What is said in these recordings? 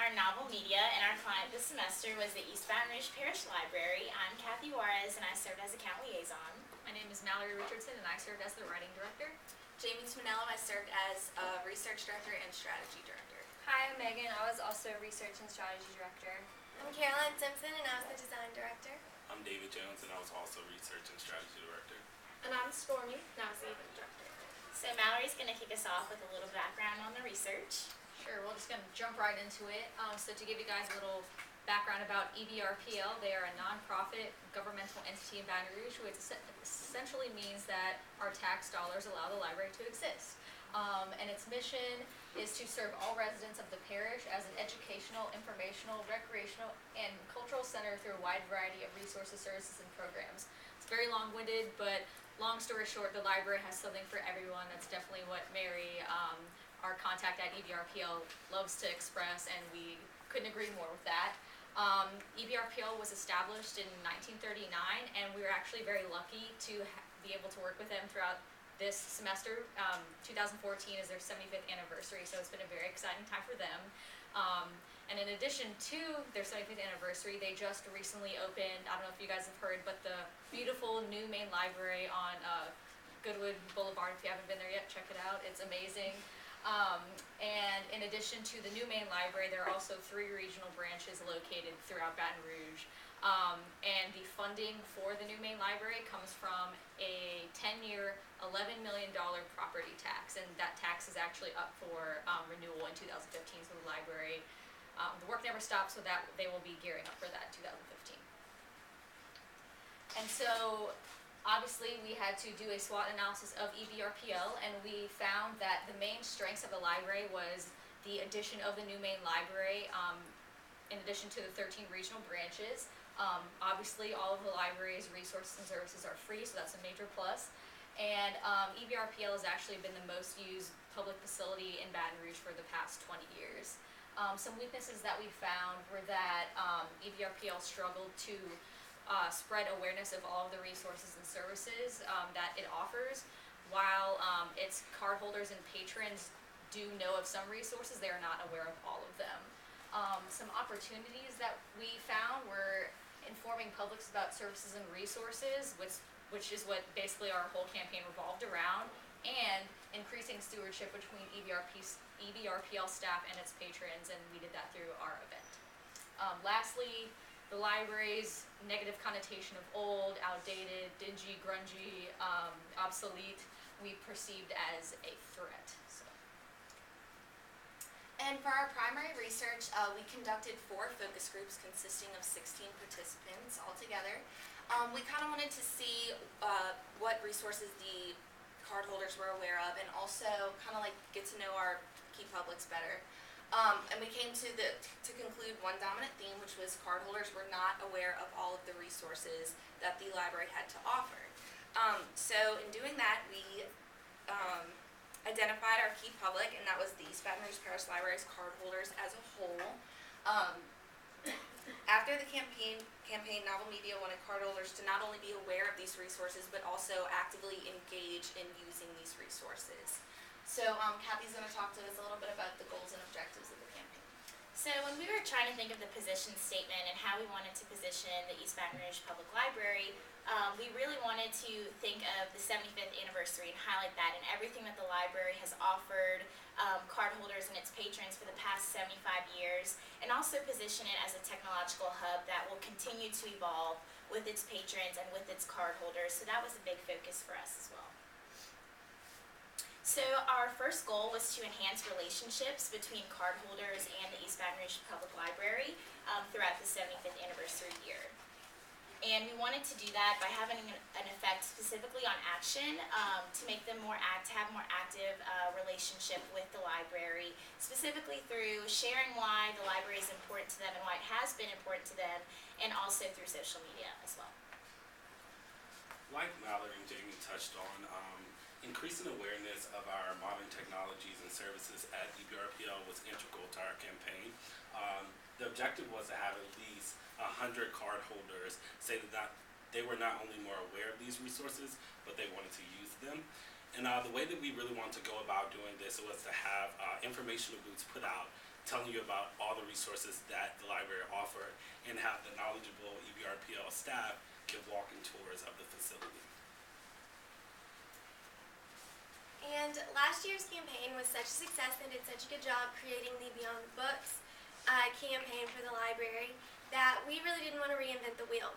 our novel media, and our client this semester was the East Baton Rouge Parish Library. I'm Kathy Juarez, and I served as account liaison. My name is Mallory Richardson, and I served as the writing director. Jamie Tominello, I served as research director and strategy director. Hi, I'm Megan. I was also research and strategy director. I'm Caroline Simpson, and I was the design director. I'm David Jones, and I was also research and strategy director. And I'm Stormy, and I was the event director. So Mallory's going to kick us off with a little background on the research. Sure, we're just going to jump right into it. So to give you guys a little background about EBRPL, they are a nonprofit governmental entity in Baton Rouge, which essentially means that our tax dollars allow the library to exist. And its mission is to serve all residents of the parish as an educational, informational, recreational, and cultural center through a wide variety of resources, services, and programs. It's very long-winded, but long story short, the library has something for everyone. That's definitely what Mary, our contact at EBRPL, loves to express, and we couldn't agree more with that. EBRPL was established in 1939, and we were actually very lucky to be able to work with them throughout this semester. 2014 is their 75th anniversary, so it's been a very exciting time for them. And in addition to their 75th anniversary, they just recently opened, I don't know if you guys have heard, but the beautiful new main library on Goodwood Boulevard. If you haven't been there yet, check it out. It's amazing. And in addition to the new main library, there are also 3 regional branches located throughout Baton Rouge. And the funding for the new main library comes from a 10-year, $11 million property tax, and that tax is actually up for renewal in 2015. So the library, the work never stops, so that they will be gearing up for that in 2015. And so, obviously, we had to do a SWOT analysis of EBRPL, and we found that the main strengths of the library was the addition of the new main library, in addition to the 13 regional branches. Obviously, all of the library's resources and services are free, so that's a major plus. And EBRPL has actually been the most used public facility in Baton Rouge for the past 20 years. Some weaknesses that we found were that EBRPL struggled to spread awareness of all of the resources and services that it offers. While its cardholders and patrons do know of some resources, they are not aware of all of them. Some opportunities that we found were informing publics about services and resources, which is what basically our whole campaign revolved around, and increasing stewardship between EBRPL staff and its patrons, and we did that through our event. Lastly, the library's negative connotation of old, outdated, dingy, grungy, obsolete, we perceived as a threat. And for our primary research, we conducted 4 focus groups consisting of 16 participants altogether. We kind of wanted to see what resources the cardholders were aware of, and also kind of like get to know our key publics better. And we came to conclude one dominant theme, which was cardholders were not aware of all of the resources that the library had to offer. So in doing that, we identified our key public, and that was the East Baton Rouge Parish Library's cardholders as a whole. After the campaign, Novel Media wanted cardholders to not only be aware of these resources, but also actively engage in using these resources. So Kathy's going to talk to us a little bit about the goals and objectives of the campaign. So when we were trying to think of the position statement and how we wanted to position the East Baton Rouge Public Library, we really wanted to think of the 75th anniversary and highlight that and everything that the library has offered cardholders and its patrons for the past 75 years, and also position it as a technological hub that will continue to evolve with its patrons and with its cardholders. So that was a big focus for us as well. So our first goal was to enhance relationships between cardholders and the East Baton Rouge Public Library throughout the 75th anniversary year. And we wanted to do that by having an effect specifically on action to make them to have more active relationship with the library, specifically through sharing why the library is important to them and why it has been important to them, and also through social media as well. Like Mallory and Jamie touched on, increasing awareness of our modern technologies and services at EBRPL was integral to our campaign. The objective was to have at least 100 cardholders say that they were not only more aware of these resources, but they wanted to use them. And the way that we really wanted to go about doing this was to have informational booths put out telling you about all the resources that the library offered, and have the knowledgeable EBRPL staff give walking tours of the facility. And last year's campaign was such a success and did such a good job creating the Beyond the Books campaign for the library that we really didn't want to reinvent the wheel.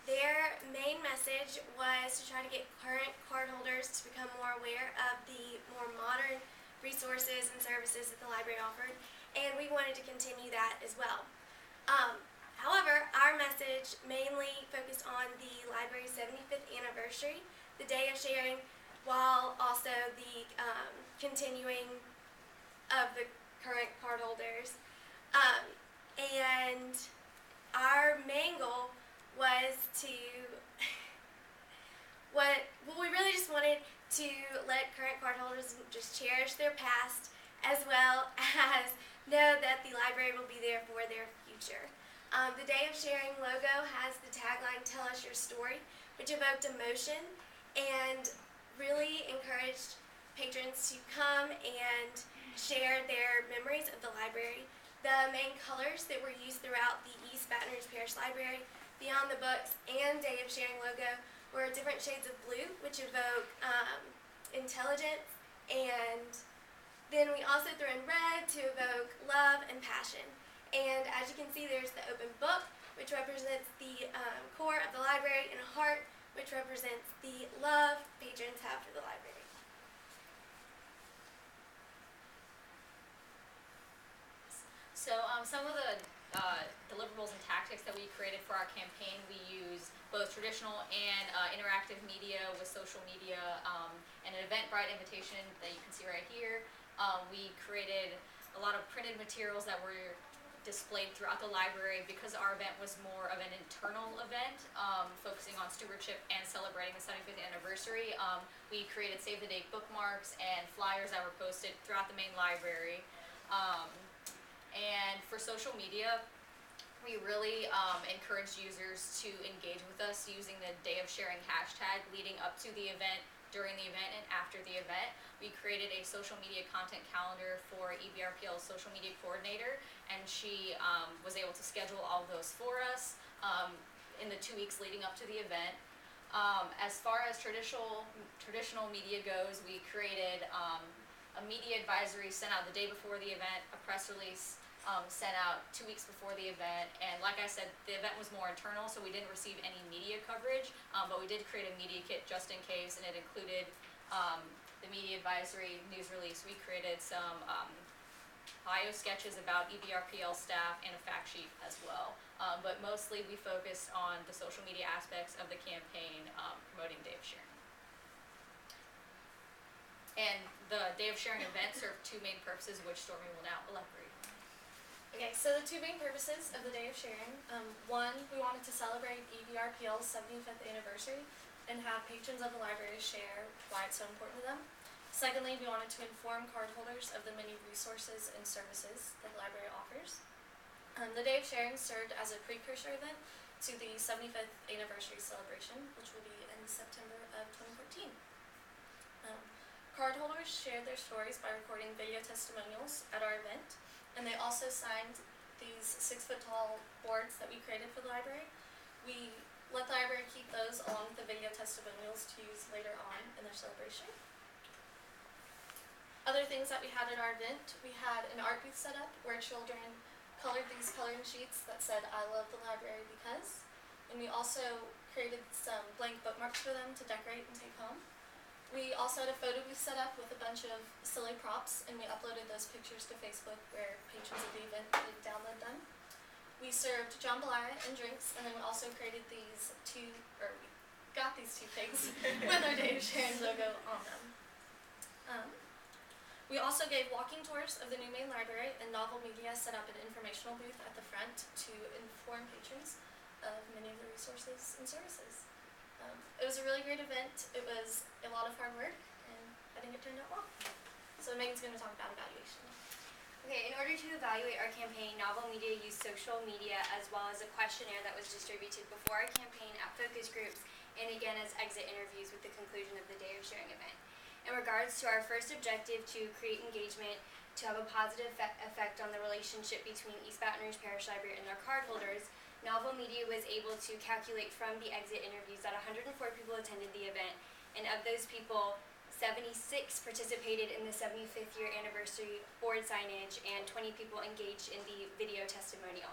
Their main message was to try to get current cardholders to become more aware of the more modern resources and services that the library offered, and we wanted to continue that as well. However, our message mainly focused on the library's 75th anniversary, the Day of Sharing, while also the continuing of the current cardholders. And our main goal was to, we really just wanted to let current cardholders just cherish their past as well as know that the library will be there for their future. The Day of Sharing logo has the tagline, "Tell us your story," which evoked emotion and really encouraged patrons to come and share their memories of the library. The main colors that were used throughout the East Baton Rouge Parish Library, Beyond the Books, and Day of Sharing logo were different shades of blue, which evoke intelligence, and then we also threw in red to evoke love and passion. And as you can see, there's the open book, which represents the core of the library, and a heart, which represents the love patrons have for the library. So some of the deliverables and tactics that we created for our campaign, we use both traditional and interactive media with social media and an Eventbrite invitation that you can see right here. We created a lot of printed materials that were displayed throughout the library because our event was more of an internal event, focusing on stewardship and celebrating the 75th anniversary. We created save the date bookmarks and flyers that were posted throughout the main library. And for social media, we really encouraged users to engage with us using the Day of Sharing hashtag leading up to the event, during the event, and after the event. We created a social media content calendar for EBRPL's social media coordinator, and she was able to schedule all of those for us in the 2 weeks leading up to the event. As far as traditional media goes, we created a media advisory sent out the day before the event, a press release sent out 2 weeks before the event, and like I said, the event was more internal, so we didn't receive any media coverage, but we did create a media kit just in case, and it included the media advisory news release. We created some bio sketches about EBRPL staff and a fact sheet as well, but mostly we focused on the social media aspects of the campaign, promoting Day of Sharing. And the Day of Sharing event served 2 main purposes, which Stormy will now elaborate on. Okay, so the 2 main purposes of the Day of Sharing, one, we wanted to celebrate EBRPL's 75th anniversary and have patrons of the library share why it's so important to them. Secondly, we wanted to inform cardholders of the many resources and services that the library offers. The Day of Sharing served as a precursor event to the 75th anniversary celebration, which will be in September of 2014. Cardholders shared their stories by recording video testimonials at our event, and they also signed these 6-foot-tall boards that we created for the library. We let the library keep those along with the video testimonials to use later on in their celebration. Other things that we had at our event, we had an art booth set up where children colored these coloring sheets that said, "I love the library because," and we also created some blank bookmarks for them to decorate and take home. We also had a photo booth set up with a bunch of silly props, and we uploaded those pictures to Facebook where patrons of the event could download them. We served jambalaya and drinks, and then we also created we got these two pigs with our Day of Sharing logo on them. We also gave walking tours of the new main library, and Novel Media set up an informational booth at the front to inform patrons of many of the resources and services. It was a really great event. It was a lot of hard work, and I think it turned out well. So Megan's going to talk about evaluation. Okay, in order to evaluate our campaign, Novel Media used social media as well as a questionnaire that was distributed before our campaign at focus groups and again as exit interviews with the conclusion of the Day of Sharing event. In regards to our first objective to create engagement, to have a positive effect on the relationship between East Baton Rouge Parish Library and their cardholders, Novel Media was able to calculate from the exit interviews that 104 people attended the event, and of those people, 76 participated in the 75th year anniversary board signage, and 20 people engaged in the video testimonial.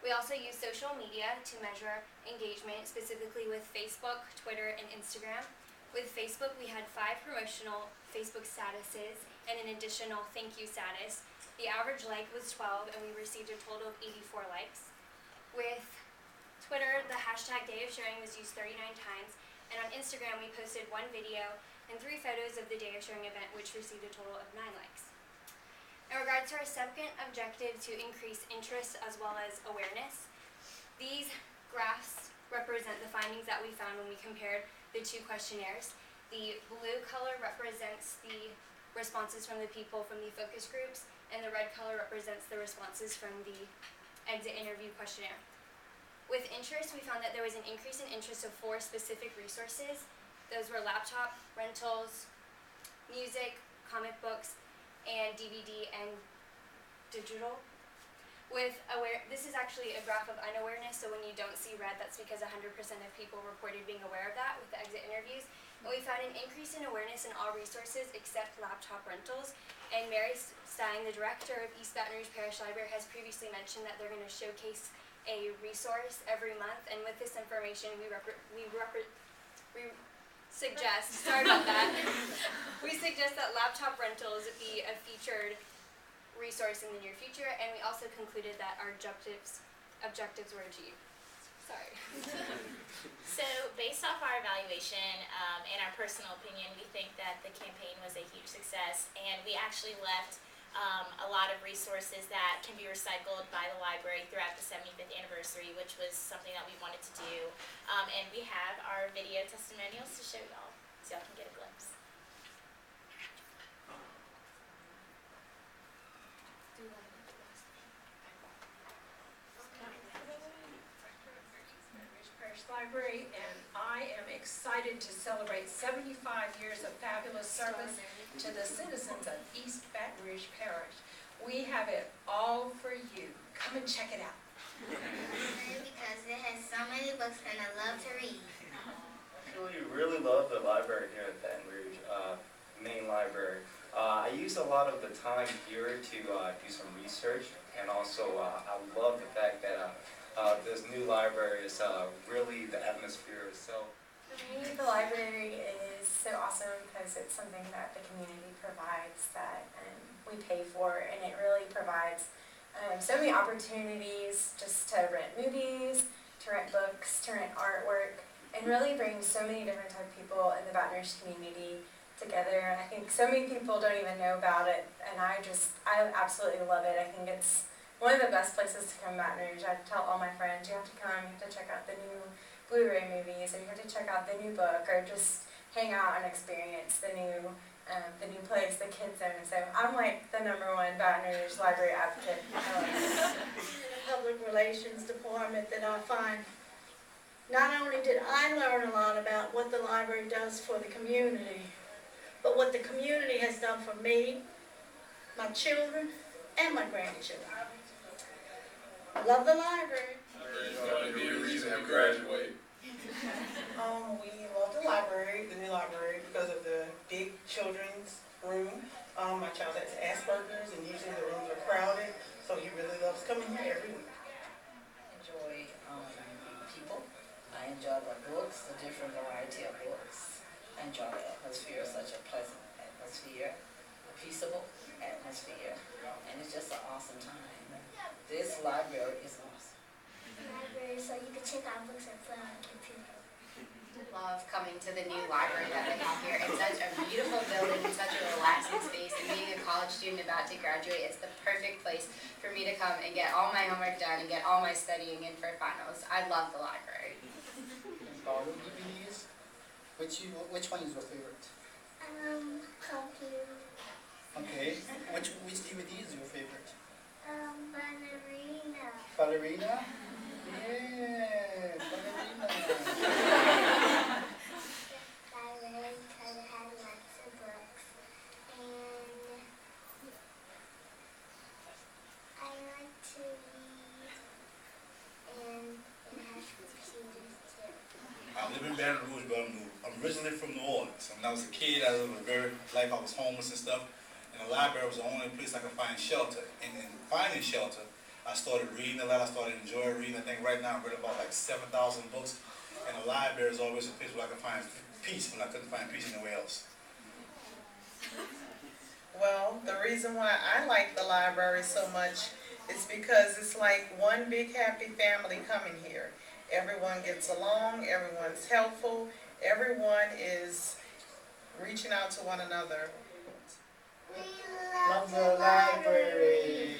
We also use social media to measure engagement, specifically with Facebook, Twitter, and Instagram. With Facebook, we had 5 promotional Facebook statuses and an additional thank you status. The average like was 12, and we received a total of 84 likes. With Twitter, the hashtag Day of Sharing was used 39 times, and on Instagram, we posted 1 video and 3 photos of the Day of Sharing event, which received a total of 9 likes. In regards to our second objective to increase interest as well as awareness, these graphs represent the findings that we found when we compared the 2 questionnaires. The blue color represents the responses from the people from the focus groups, and the red color represents the responses from the exit interview questionnaire. With interest, we found that there was an increase in interest of 4 specific resources. Those were laptop rentals, music, comic books, and DVD and digital. This is actually a graph of unawareness, so when you don't see red, that's because 100% of people reported being aware of that with the exit interviews. And we found an increase in awareness in all resources except laptop rentals. And Mary Stein, the director of East Baton Rouge Parish Library, has previously mentioned that they're going to showcase a resource every month, and with this information, we suggest, sorry about that, we suggest that laptop rentals be a featured resource in the near future, and we also concluded that our objectives were achieved. Sorry. So based off our evaluation and our personal opinion, we think that the campaign was a huge success, and we actually left a lot of resources that can be recycled by the library throughout the 75th anniversary, which was something that we wanted to do. And we have our video testimonials to show y'all, so y'all can get a glimpse. Parish Library, and I am excited to celebrate 75 years of fabulous service to the citizens of East Baton Rouge Parish. We have it all for you. Come and check it out. Because it has so many books and I love to read. Actually, really love the library here at Baton Rouge, main library. I use a lot of the time here to do some research, and also I love the fact that this new library is really, the atmosphere is so. For me, the library is so awesome because it's something that the community provides that we pay for, and it really provides so many opportunities just to rent movies, to rent books, to rent artwork, and really brings so many different type of people in the Baton Rouge community together. And I think so many people don't even know about it, and I absolutely love it. I think it's one of the best places to come to Baton Rouge. I tell all my friends, you have to come, you have to check out the new Blu-ray movies, or you have to check out the new book, or just hang out and experience the new place, the kids zone. So I'm like the #1 Baton Rouge library advocate. Public relations department that I find not only did I learn a lot about what the library does for the community, but what the community has done for me, my children, and my grandchildren. Love the library. It's going to be a reason to graduate. We love the library, the new library, because of the big children's room. My child has Asperger's, and usually the rooms are crowded, so he really loves coming here every week. I enjoy people. I enjoy the books, the different variety of books. I enjoy the atmosphere, such a pleasant atmosphere, a peaceable atmosphere, and it's just an awesome time. This library is awesome. Library, so you can check out books and play on the computer. Love coming to the new library that they have here. It's such a beautiful building and such a relaxing space, and being a college student about to graduate, it's the perfect place for me to come and get all my homework done and get all my studying in for finals. I love the library. Borrow DVDs? Which one is your favorite? Computer. Okay. Which DVD is your favorite? Ballerina. Ballerina? Yeah, ballerina. Library because it has lots of books, and live in Baton Rouge, but I'm originally from New Orleans. When I was a kid, I lived a very life. I was homeless and stuff, and the library was the only place I could find shelter. And in finding shelter, I started reading a lot. I started enjoying reading. I think right now I've read about like 7,000 books, and the library is always a place where I can find peace when I couldn't find peace anywhere else. Well, the reason why I like the library so much is because it's like one big happy family coming here. Everyone gets along, everyone's helpful, everyone is reaching out to one another. Love the library.